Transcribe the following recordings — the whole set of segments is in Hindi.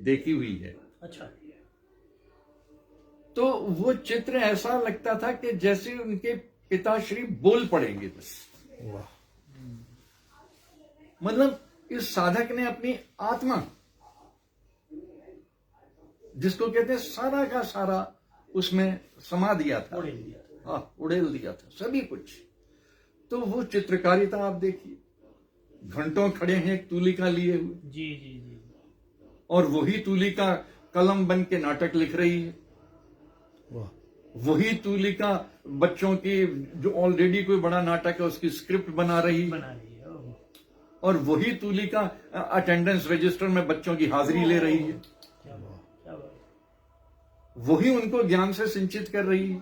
देखी हुई है। अच्छा। तो वो चित्र ऐसा लगता था कि जैसे उनके पिताश्री बोल पड़ेंगे बस। वाह। मतलब इस साधक ने अपनी आत्मा, जिसको कहते हैं सारा का सारा, उसमें समा दिया था, उड़ेल दिया था। हाँ, उड़ेल दिया था सभी कुछ। तो वो चित्रकारिता आप देखिए, घंटों खड़े हैं एक तूलिका लिए हुए, जी जी जी। और वही तूलिका कलम बन के नाटक लिख रही है। वाह। वही तूलिका बच्चों की, जो ऑलरेडी कोई बड़ा नाटक है उसकी स्क्रिप्ट बना रही है। ओह। और वही तूलिका अटेंडेंस रजिस्टर में बच्चों की हाजिरी ले रही है। क्या बात। वही उनको ज्ञान से सिंचित कर रही है।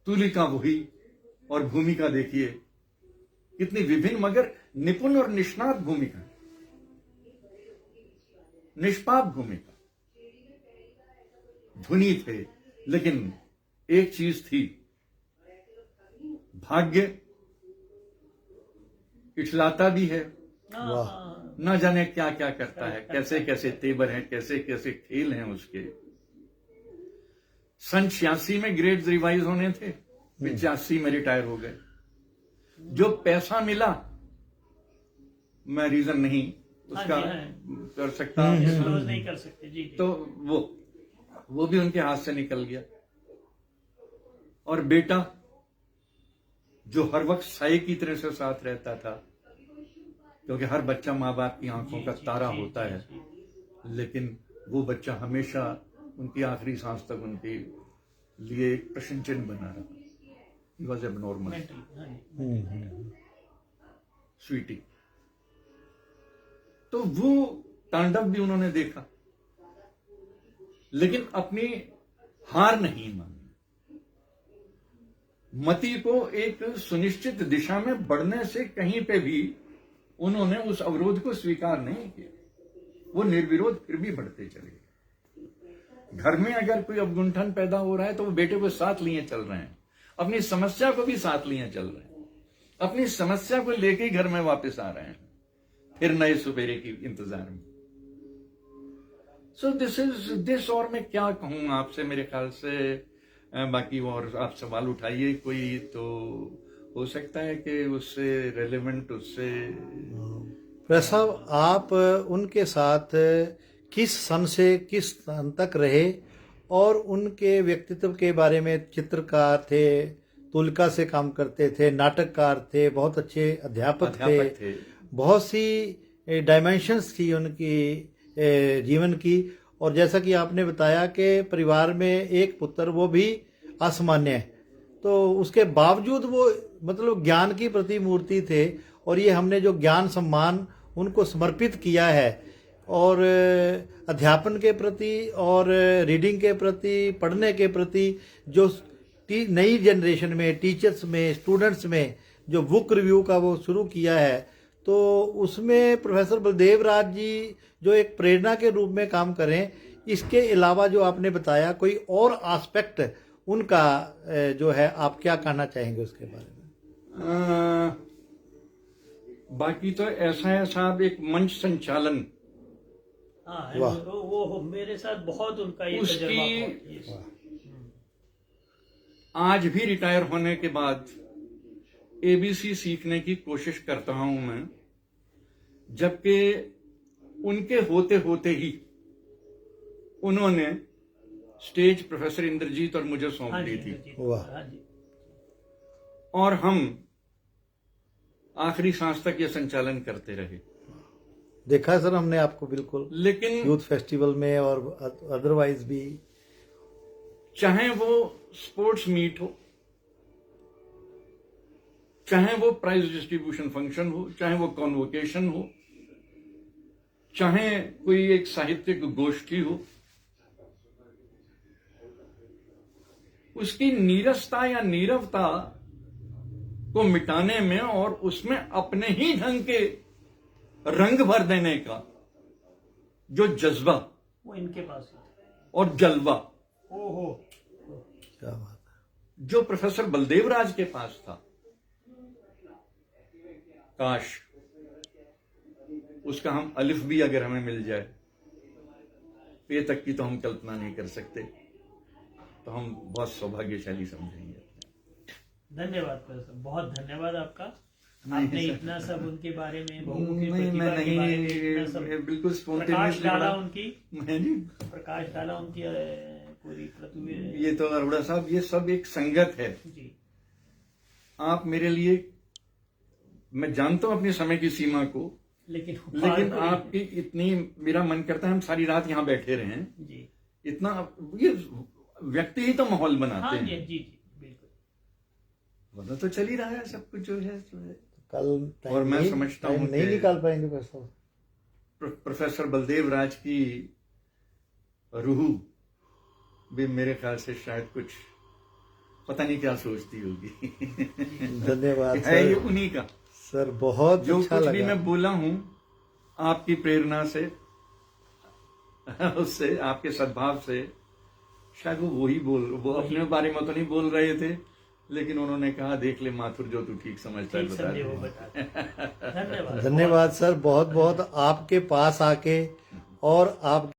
तूलिका वही, और भूमिका देखिए कितनी विभिन्न मगर निपुण और निष्णात भूमिका, निष्पाप भूमिका। धुनी थे, लेकिन एक चीज थी, भाग्य इठलाता भी है, ना जाने क्या क्या करता है, कैसे कैसे तेवर हैं, कैसे कैसे खेल हैं उसके। सन 86 में ग्रेड्स रिवाइज होने थे, 85 में रिटायर हो गए। जो पैसा मिला, मैं रीजन नहीं उसका कर सकता, डिस्क्लोज नहीं कर सकते जी। तो वो भी उनके हाथ से निकल गया। और बेटा जो हर वक्त साई की तरह से साथ रहता था, क्योंकि हर बच्चा माँ बाप की आंखों का तारा होता है, लेकिन वो बच्चा हमेशा उनकी आखिरी सांस तक उनके लिए एक प्रश्न चिन्ह बना रहा। He was abnormal, Sweety. तो वो तांडव भी उन्होंने देखा, लेकिन अपनी हार नहीं मानी। मति को एक सुनिश्चित दिशा में बढ़ने से कहीं पे भी उन्होंने उस अवरोध को स्वीकार नहीं किया। वो निर्विरोध फिर भी बढ़ते चले गए। घर में अगर कोई अवगुंठन पैदा हो रहा है तो वो बेटे को साथ लिए चल रहे हैं, अपनी समस्या को भी साथ लिए चल रहे हैं, अपनी समस्या को लेके घर में वापस आ रहे हैं, फिर नए सुबेरे की इंतजार में। सो दिस और मैं क्या कहूं आपसे, मेरे ख्याल से बाकी और आप सवाल उठाइए कोई, तो हो सकता है कि उससे रेलेवेंट, उससे। प्रेस साहब, आप उनके साथ किस सन से किस सन तक रहे, और उनके व्यक्तित्व के बारे में? चित्रकार थे, तुलिका से काम करते थे, नाटककार थे, बहुत अच्छे अध्यापक थे। बहुत सी डायमेंशंस थी उनकी जीवन की। और जैसा कि आपने बताया कि परिवार में एक पुत्र, वो भी असामान्य है, तो उसके बावजूद वो मतलब ज्ञान की प्रतिमूर्ति थे। और ये हमने जो ज्ञान सम्मान उनको समर्पित किया है, और अध्यापन के प्रति और रीडिंग के प्रति, पढ़ने के प्रति, जो नई जनरेशन में, टीचर्स में, स्टूडेंट्स में जो बुक रिव्यू का वो शुरू किया है, तो उसमें प्रोफेसर बलदेव राज जी जो एक प्रेरणा के रूप में काम करें, इसके अलावा जो आपने बताया कोई और एस्पेक्ट उनका जो है, आप क्या कहना चाहेंगे उसके बारे में? बाकी तो ऐसा है साहब, एक मंच संचालन, वो मेरे साथ बहुत उनका ये तजुर्बा। आज भी रिटायर होने के बाद एबीसी सीखने की कोशिश करता हूं मैं, जबकि उनके होते होते ही उन्होंने स्टेज प्रोफेसर इंद्रजीत और मुझे सौंप दी थी। और हम आखिरी सांस तक ये संचालन करते रहे। देखा सर हमने आपको, बिल्कुल, लेकिन यूथ फेस्टिवल में और अदरवाइज भी, चाहे वो स्पोर्ट्स मीट हो, चाहे वो प्राइज डिस्ट्रीब्यूशन फंक्शन हो, चाहे वो कॉन्वोकेशन हो, चाहे कोई एक साहित्यिक गोष्ठी हो, उसकी नीरसता या नीरवता को मिटाने में और उसमें अपने ही ढंग के रंग भर देने का जो जज्बा, वो इनके पास है, और जलवा, ओहो क्या बात है, जो प्रोफेसर बलदेव राज के पास था, काश उसका हम अलिफ भी अगर हमें मिल जाए, पे तक की तो हम कल्पना नहीं कर सकते, तो हम बहुत सौभाग्यशाली समझेंगे। धन्यवाद प्रोफेसर, बहुत धन्यवाद आपका। नहीं, आपने सर। इतना सब उनके बारे में, बहुमुखी नहीं, मैं प्रतिभा के बारे में इतना नहीं, सब मैं बिल्कुल प्रकाश स्पॉन्टेनियसली डाला उनकी, मैं नहीं, प्रकाश डाला उनकी पूरी प्रतिभा। ये तो अरोड़ा साहब, ये सब एक संगत है। जी आप मेरे लिए, मैं जानता हूं अपने समय की सीमा को, लेकिन लेकिन आपकी इतनी, मेरा मन करता है हम सारी रात यहाँ बैठे रहें। जी इतना, ये व्यक्ति ही तो माहौल बनाते हाँ जी हैं, जी जी बिल्कुल। वरना तो चल ही रहा है सब कुछ जो है सो है। कल टाइम और मैं नहीं- समझता टाइम हूं नहीं कि- निकाल पाएंगे प्रोफेसर। प्रोफेसर बलदेव राज की रूह भी मेरे ख्याल से शायद कुछ पता नहीं क्या सोचती होगी। धन्यवाद है ये सर। उन्हीं का, सर बहुत जो अच्छा कुछ भी लगा। मैं बोला हूं आपकी प्रेरणा से, उससे, आपके सद्भाव से, शायद वो अपने बारे में तो नहीं बोल रहे थे, लेकिन उन्होंने कहा देख ले माथुर, जो तू ठीक समझता है ठीक बता समझे दे। वो बता। धन्यवाद धन्यवाद सर, बहुत बहुत आपके पास आके और आप